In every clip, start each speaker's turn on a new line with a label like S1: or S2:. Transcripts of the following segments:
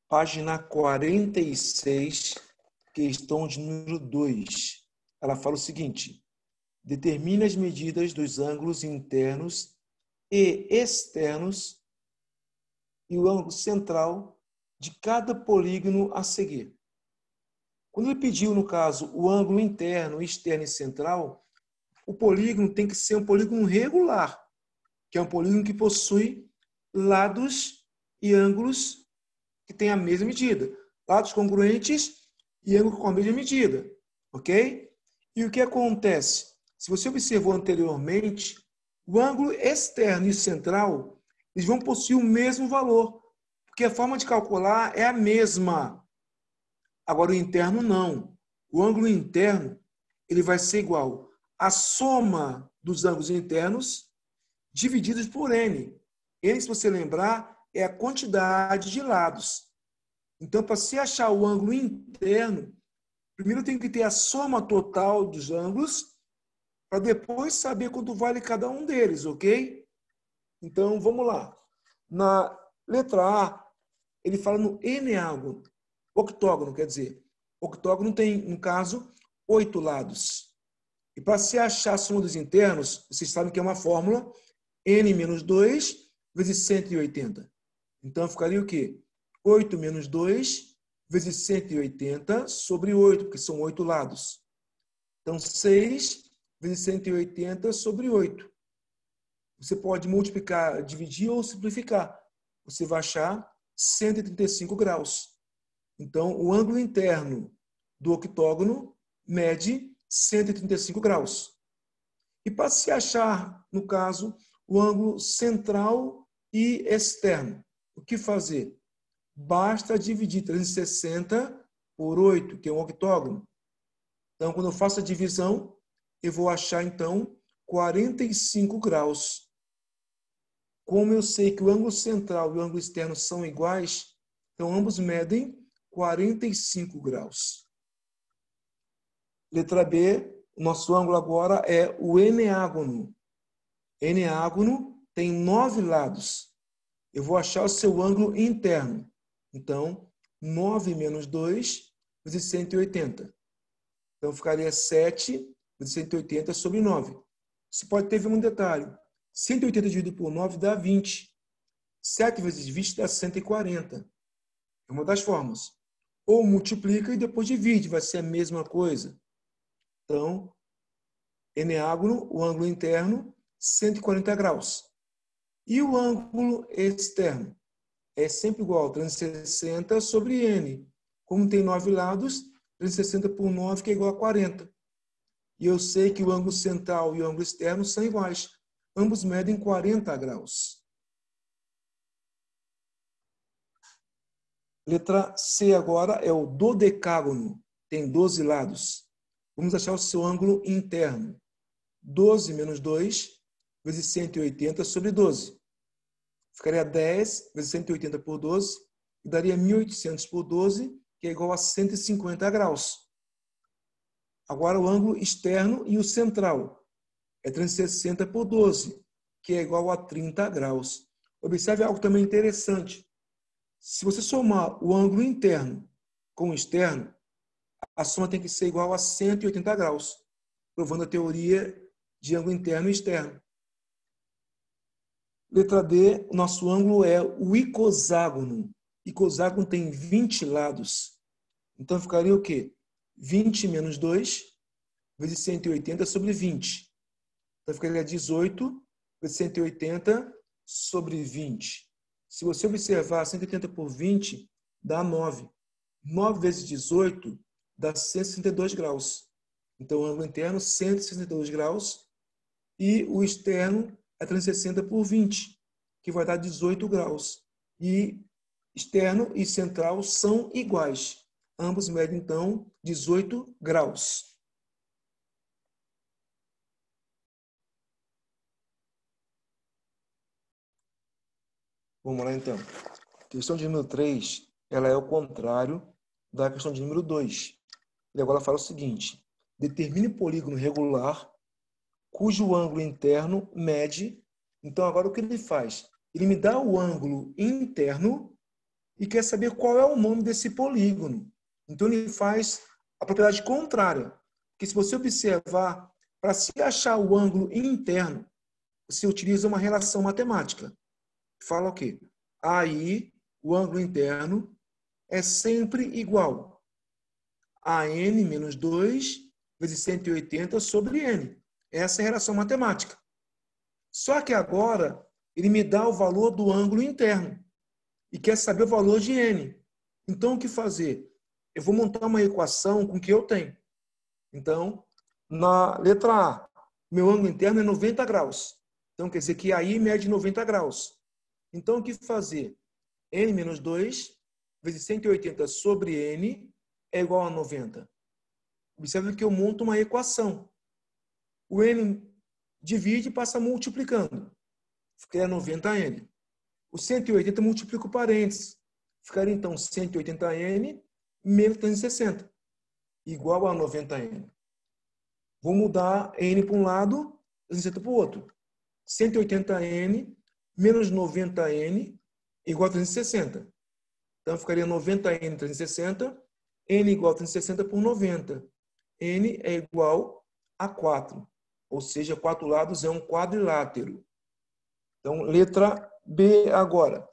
S1: Página 46, questão de número 2. Ela fala o seguinte: determine as medidas dos ângulos internos e externos e o ângulo central de cada polígono a seguir. Quando ele pediu, no caso, o ângulo interno, externo e central, o polígono tem que ser um polígono regular, que é um polígono que possui lados e ângulos que têm a mesma medida. Lados congruentes e ângulo com a mesma medida. Ok? E o que acontece? Se você observou anteriormente, o ângulo externo e central, eles vão possuir o mesmo valor, porque a forma de calcular é a mesma. Agora, o interno não. O ângulo interno ele vai ser igual à soma dos ângulos internos divididos por n. N, se você lembrar, é a quantidade de lados. Então, para se achar o ângulo interno, primeiro tem que ter a soma total dos ângulos, para depois saber quanto vale cada um deles, ok? Então, vamos lá. Na letra A, ele fala no eneágono. Octógono, quer dizer. Octógono tem, no caso, 8 lados. E para se achar a soma dos internos, vocês sabem que é uma fórmula n menos 2 vezes 180. Então, ficaria o quê? 8 menos 2 vezes 180 sobre 8, porque são 8 lados. Então, 6 vezes 180 sobre 8. Você pode multiplicar, dividir ou simplificar. Você vai achar 135 graus. Então, o ângulo interno do octógono mede 135 graus. E para se achar, no caso, o ângulo central e externo, o que fazer? Basta dividir 360 por 8, que é um octógono. Então, quando eu faço a divisão, eu vou achar, então, 45 graus. Como eu sei que o ângulo central e o ângulo externo são iguais, então ambos medem 45 graus. Letra B, o nosso ângulo agora é o eneágono. Eneágono tem 9 lados. Eu vou achar o seu ângulo interno. Então, 9 menos 2 vezes 180. Então, ficaria 7 vezes 180 sobre 9. Você pode ter um detalhe. 180 dividido por 9 dá 20. 7 vezes 20 dá 140. É uma das formas. Ou multiplica e depois divide, vai ser a mesma coisa. Então, eneágono, o ângulo interno, 140 graus. E o ângulo externo? É sempre igual a 360 sobre n. Como tem 9 lados, 360 por 9, que é igual a 40. E eu sei que o ângulo central e o ângulo externo são iguais. Ambos medem 40 graus. Letra C agora é o dodecágono. Tem 12 lados. Vamos achar o seu ângulo interno. 12 menos 2 vezes 180 sobre 12. Ficaria 10 vezes 180 por 12, e daria 1.800 por 12, que é igual a 150 graus. Agora o ângulo externo e o central. É 360 por 12, que é igual a 30 graus. Observe algo também interessante. Se você somar o ângulo interno com o externo, a soma tem que ser igual a 180 graus, provando a teoria de ângulo interno e externo. Letra D, o nosso ângulo é o icoságono. Icoságono tem 20 lados. Então, ficaria o quê? 20 menos 2 vezes 180 sobre 20. Então, ficaria 18 vezes 180 sobre 20. Se você observar 180 por 20, dá 9. 9 vezes 18 dá 162 graus. Então, o ângulo interno, 162 graus. E o externo é 360 por 20, que vai dar 18 graus. E externo e central são iguais. Ambos medem, então, 18 graus. Vamos lá, então. Questão de número 3, ela é o contrário da questão de número 2. Ele agora fala o seguinte: determine polígono regular cujo ângulo interno mede. Então, agora o que ele faz? Ele me dá o ângulo interno e quer saber qual é o nome desse polígono. Então, ele faz a propriedade contrária. Porque se você observar, para se achar o ângulo interno, você utiliza uma relação matemática. Fala o quê? Aí, o ângulo interno é sempre igual a n menos 2 vezes 180 sobre n. Essa é a relação matemática. Só que agora, ele me dá o valor do ângulo interno e quer saber o valor de n. Então, o que fazer? Eu vou montar uma equação com o que eu tenho. Então, na letra A, meu ângulo interno é 90 graus. Então, quer dizer que aí mede 90 graus. Então, o que fazer? N menos 2 vezes 180 sobre N é igual a 90. Observe que eu monto uma equação. O N divide e passa multiplicando. Ficaria 90N. O 180 multiplica o parênteses. Ficaria, então, 180N menos 360, igual a 90N. Vou mudar N para um lado, 360 para o outro. 180N menos 90N igual a 360. Então, ficaria 90N 360, N igual a 360 por 90. N é igual a 4. Ou seja, 4 lados é um quadrilátero. Então, letra B agora.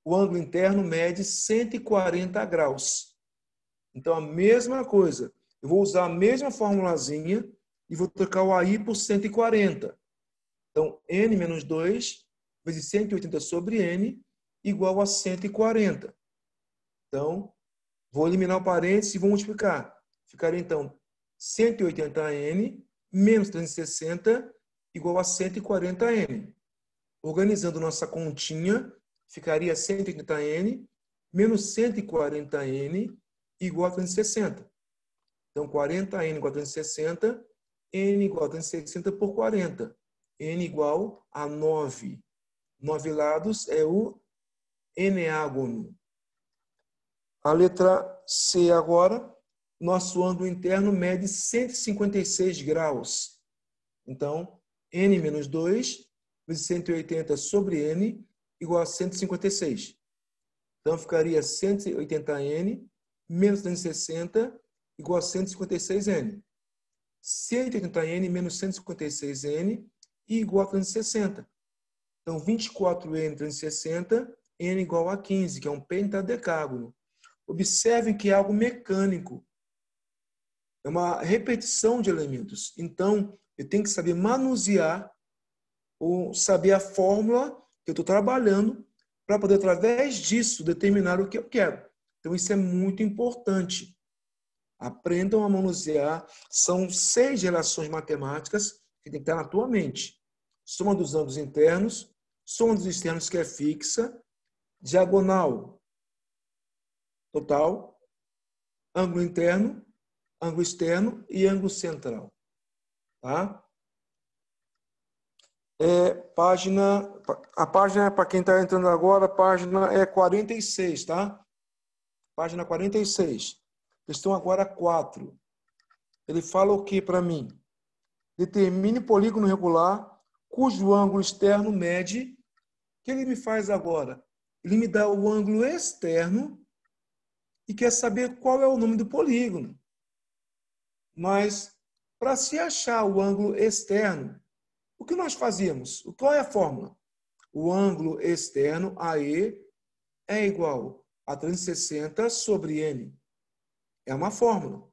S1: O ângulo interno mede 140 graus. Então, a mesma coisa. Eu vou usar a mesma formulazinha e vou trocar o AI por 140. Então, N menos 2 vezes 180 sobre N igual a 140. Então, vou eliminar o parênteses e vou multiplicar. Ficaria, então, 180N menos 360 igual a 140N. Organizando nossa continha, ficaria 180N menos 140N igual a 360. Então, 40N igual a 360, N igual a 360 por 40. N igual a 9. 9 lados é o eneágono. A letra C agora, nosso ângulo interno mede 156 graus. Então, N menos 2 vezes 180 sobre N igual a 156. Então, ficaria 180N menos 360 igual a 156N. 180N menos 156N igual a 360. Então, 24N 360, N igual a 15, que é um pentadecágono. Observem que é algo mecânico. É uma repetição de elementos. Então, eu tenho que saber manusear ou saber a fórmula que eu estou trabalhando para poder, através disso, determinar o que eu quero. Então, isso é muito importante. Aprendam a manusear. São 6 relações matemáticas que tem que estar na tua mente. Soma dos ângulos internos, soma dos externos, que é fixa, diagonal total, ângulo interno, ângulo externo e ângulo central. Tá? A página, para quem está entrando agora, a página é 46, tá? Página 46. Questão agora 4. Ele fala o que para mim? Determine polígono regular cujo ângulo externo mede. O que ele me faz agora? Ele me dá o ângulo externo e quer saber qual é o nome do polígono. Mas, para se achar o ângulo externo, o que nós fazíamos? Qual é a fórmula? O ângulo externo, AE, é igual a 360 sobre N. É uma fórmula.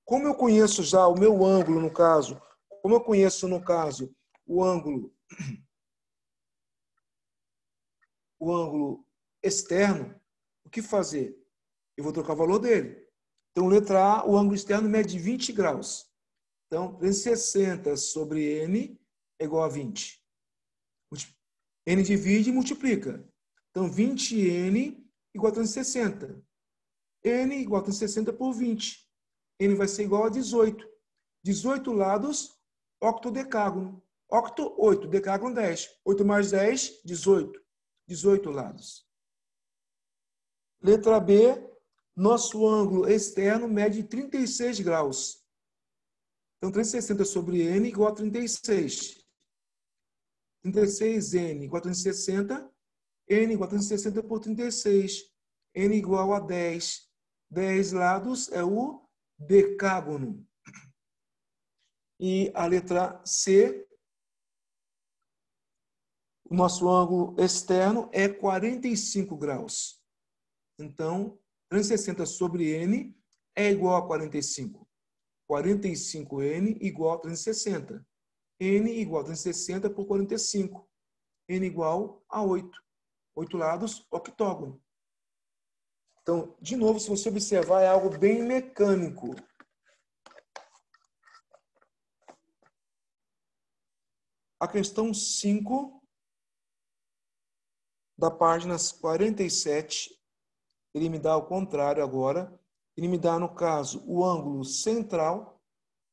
S1: Como eu conheço já o meu ângulo, no caso, como eu conheço, no caso, o ângulo externo, o que fazer? Eu vou trocar o valor dele. Então, letra A, o ângulo externo mede 20 graus. Então, 360 sobre N é igual a 20. N divide e multiplica. Então, 20N igual a 360. N igual a 360 por 20. N vai ser igual a 18. 18 lados, octodecágono. Octo, 8. Decágono, 10. 8 mais 10, 18. 18 lados. Letra B, nosso ângulo externo mede 36 graus. Então, 360 sobre N igual a 36. 36N igual a 360. n igual a 360 por 36. N igual a 10. 10 lados é o decágono. E a letra C, o nosso ângulo externo é 45 graus. Então, 360 sobre n é igual a 45. 45n igual a 360. n igual a 360 por 45. n igual a 8. 8 lados, octógono. Então, de novo, se você observar, é algo bem mecânico. A questão 5, da página 47, ele me dá ao contrário agora. Ele me dá, no caso, o ângulo central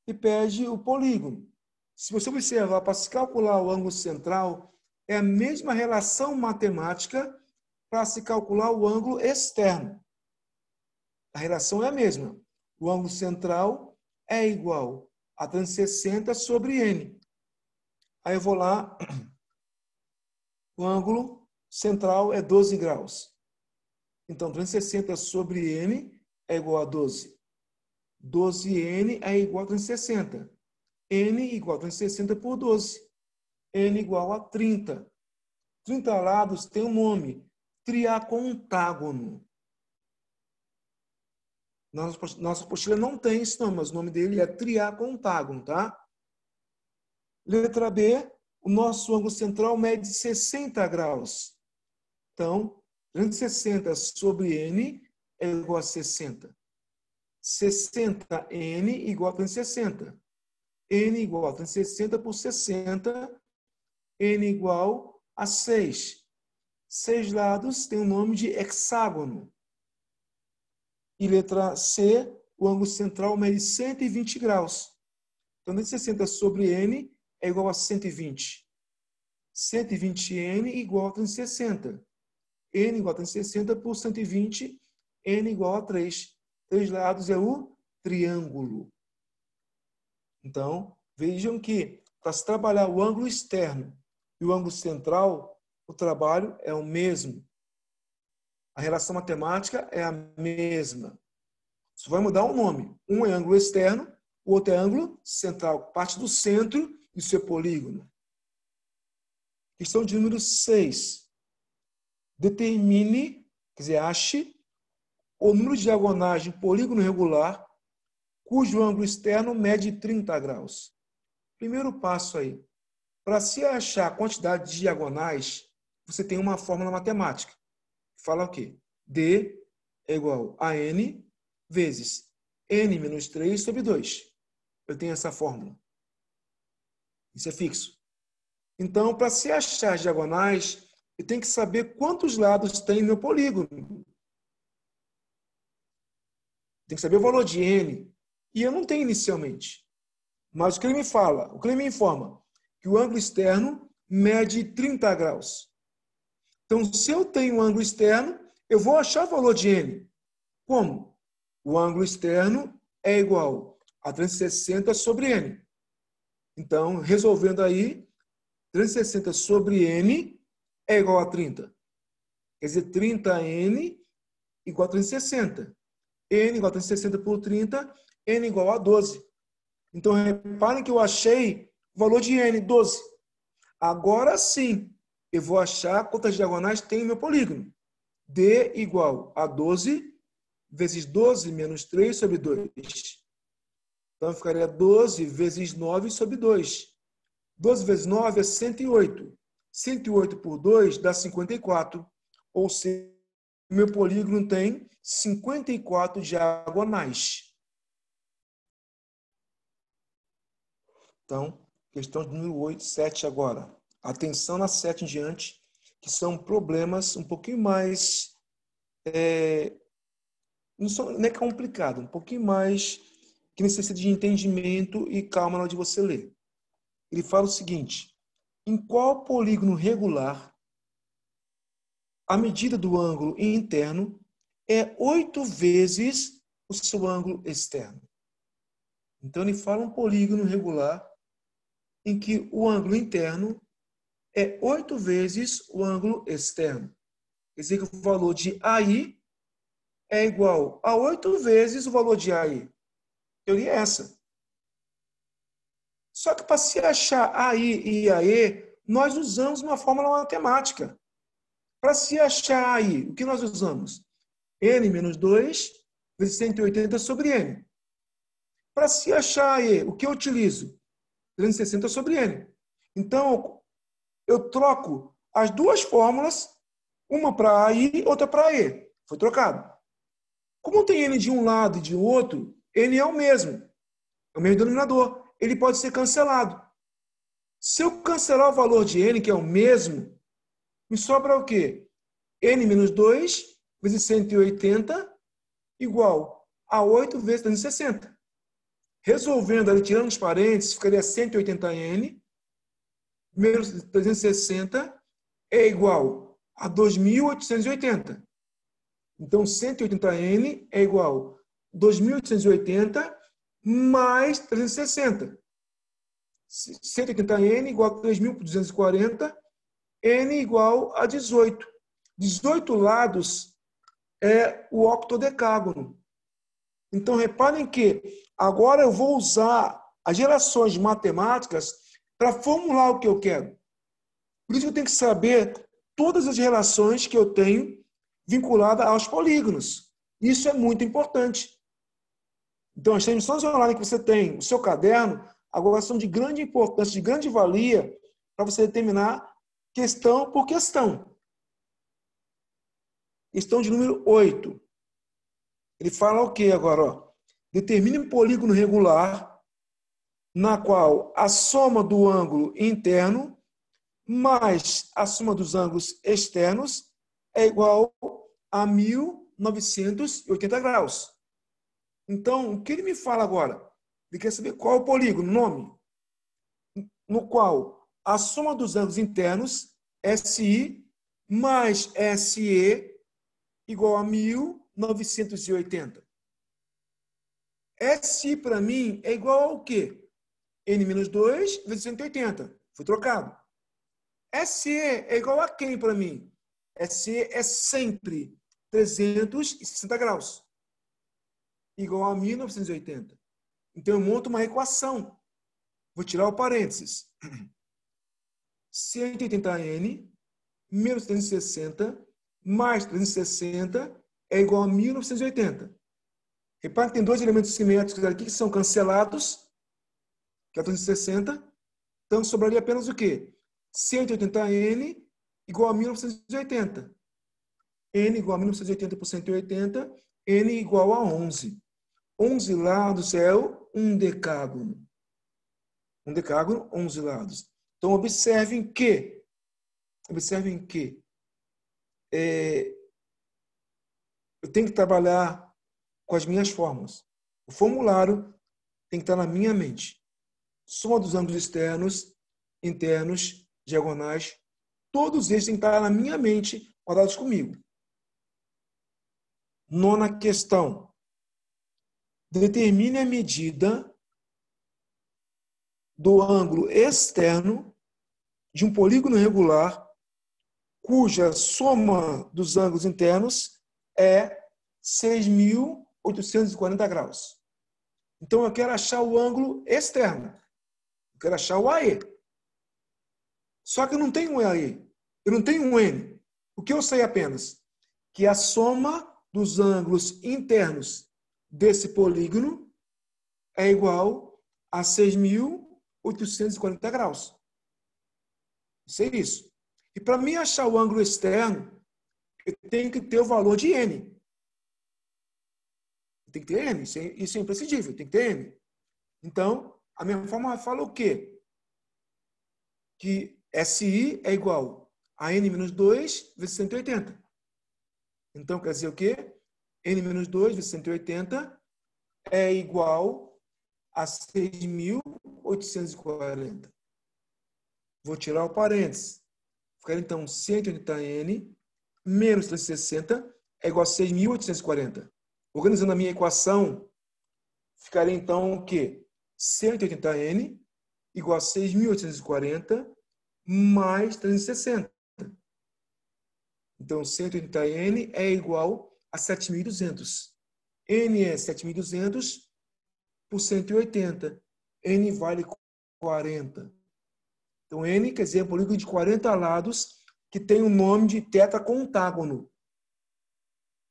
S1: e pede o polígono. Se você observar, para se calcular o ângulo central, é a mesma relação matemática para se calcular o ângulo externo. A relação é a mesma. O ângulo central é igual a 360 sobre n. Aí eu vou lá, o ângulo central é 12 graus. Então, 360 sobre n é igual a 12. 12n é igual a 360. n igual a 360 por 12. n igual a 30. 30 lados tem um nome, triacontágono. Nossa apostila não tem esse nome, mas o nome dele é triacontágono, tá? Letra B, o nosso ângulo central mede 60 graus. Então, 360 sobre n é igual a 60. 60n igual a 360. n igual a 360 por 60, n igual a 6. 6 lados tem o nome de hexágono. E letra C, o ângulo central mede 120 graus. Então, 360 sobre n é igual a 120. 120n igual a 360. n igual a 360 por 120, n igual a 3. 3 lados é o triângulo. Então, vejam que para se trabalhar o ângulo externo e o ângulo central, o trabalho é o mesmo. A relação matemática é a mesma. Só vai mudar o nome. Um é ângulo externo, o outro é ângulo central, parte do centro do seu polígono. Questão de número 6. Determine, quer dizer, ache o número de diagonais de um polígono regular cujo ângulo externo mede 30 graus. Primeiro passo aí. Para se achar a quantidade de diagonais, você tem uma fórmula matemática. Fala o quê? D é igual a N vezes N menos 3 sobre 2. Eu tenho essa fórmula. Isso é fixo. Então, para se achar as diagonais, eu tenho que saber quantos lados tem meu polígono. Tem que saber o valor de N. E eu não tenho inicialmente. Mas o que ele me fala? O que ele me informa? Que o ângulo externo mede 30 graus. Então, se eu tenho um ângulo externo, eu vou achar o valor de N. Como? O ângulo externo é igual a 360 sobre N. Então, resolvendo aí, 360 sobre N é igual a 30. Quer dizer, 30N igual a 360. N igual a 360 por 30, N igual a 12. Então, reparem que eu achei o valor de N, 12. Agora sim, eu vou achar quantas diagonais tem no meu polígono. D igual a 12 vezes 12 menos 3 sobre 2. Então, ficaria 12 vezes 9 sobre 2. 12 vezes 9 é 108. 108 por 2 dá 54. Ou seja, o meu polígono tem 54 diagonais. Então, questão de número 8, 7 agora. Atenção na 7 em diante, que são problemas um pouquinho mais... não é complicado, um pouquinho mais que necessita de entendimento e calma na hora de você ler. Ele fala o seguinte: em qual polígono regular a medida do ângulo interno é 8 vezes o seu ângulo externo? Então, ele fala um polígono regular em que o ângulo interno é 8 vezes o ângulo externo. Quer dizer que o valor de AI é igual a 8 vezes o valor de AI. A teoria é essa. Só que para se achar AI e AE, nós usamos uma fórmula matemática. Para se achar AI, o que nós usamos? N menos 2 vezes 180 sobre N. Para se achar AE, o que eu utilizo? 360 sobre N. Então, eu troco as duas fórmulas, uma para AI, outra para AE. Foi trocado. Como tem N de um lado e de outro, N é o mesmo denominador. Ele pode ser cancelado. Se eu cancelar o valor de N, que é o mesmo, me sobra o quê? N menos 2 vezes 180 igual a 8 vezes 360. Resolvendo ali, tirando os parênteses, ficaria 180N menos 360 é igual a 2.880. Então, 180N é igual a 2.880 mais 360. 180N igual a 3.240, N igual a 18. 18 lados é o octodecágono. Então, reparem que agora eu vou usar as relações matemáticas para formular o que eu quero. Por isso eu tenho que saber todas as relações que eu tenho vinculadas aos polígonos. Isso é muito importante. Então, as transmissões online que você tem, o seu caderno, agora são de grande importância, de grande valia para você determinar questão por questão. Questão de número 8. Ele fala o quê agora? Ó? Determine um polígono regular na qual a soma do ângulo interno mais a soma dos ângulos externos é igual a 1.980 graus. Então, o que ele me fala agora? Ele quer saber qual é o polígono, nome, no qual a soma dos ângulos internos, SI, mais SE, igual a 1.980. SI, para mim, é igual ao quê? N menos 2 vezes 180. Foi trocado. SE é igual a quem para mim? SE é sempre 360 graus. Igual a 1.980. Então, eu monto uma equação. Vou tirar o parênteses. 180N menos 360 mais 360 é igual a 1.980. Repare que tem dois elementos simétricos aqui que são cancelados, que é 360. Então, sobraria apenas o quê? 180N igual a 1.980. N igual a 1.980 por 180, N igual a 11. 11 lados é um decágono. Um decágono, 11 lados. Então, observem que eu tenho que trabalhar com as minhas fórmulas. O formulário tem que estar na minha mente. Soma dos ângulos externos, internos, diagonais, todos eles têm que estar na minha mente, rodados comigo. Nona questão. Determine a medida do ângulo externo de um polígono regular cuja soma dos ângulos internos é 6.840 graus. Então, eu quero achar o ângulo externo. Eu quero achar o AE. Só que eu não tenho um AE. Eu não tenho um N. O que eu sei apenas? Que a soma dos ângulos internos desse polígono é igual a 6.840 graus. Sei isso. E para mim achar o ângulo externo, eu tenho que ter o valor de N. Tem que ter N, isso é imprescindível, tem que ter N. Então, a minha fórmula fala o quê? Que SI é igual a N menos 2 vezes 180. Então, quer dizer o quê? N menos 2 vezes 180 é igual a 6.840. Vou tirar o parênteses. Ficar, então, 180N menos 360 é igual a 6.840. Organizando a minha equação, ficaria, então, o quê? 180N igual a 6.840 mais 360. Então, 180n é igual a 7.200. N é 7.200 por 180. N vale 40. Então, N quer dizer um polígono de 40 lados que tem o nome de tetracontágono.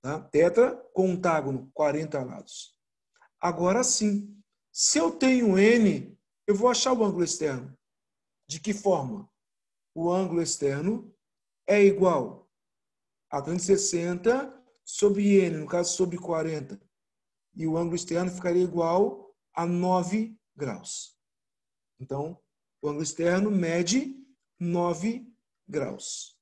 S1: Tá? Tetracontágono, 40 lados. Agora sim, se eu tenho N, eu vou achar o ângulo externo. De que forma? O ângulo externo é igual a 360 sobre N, no caso sobre 40. E o ângulo externo ficaria igual a 9 graus. Então, o ângulo externo mede 9 graus.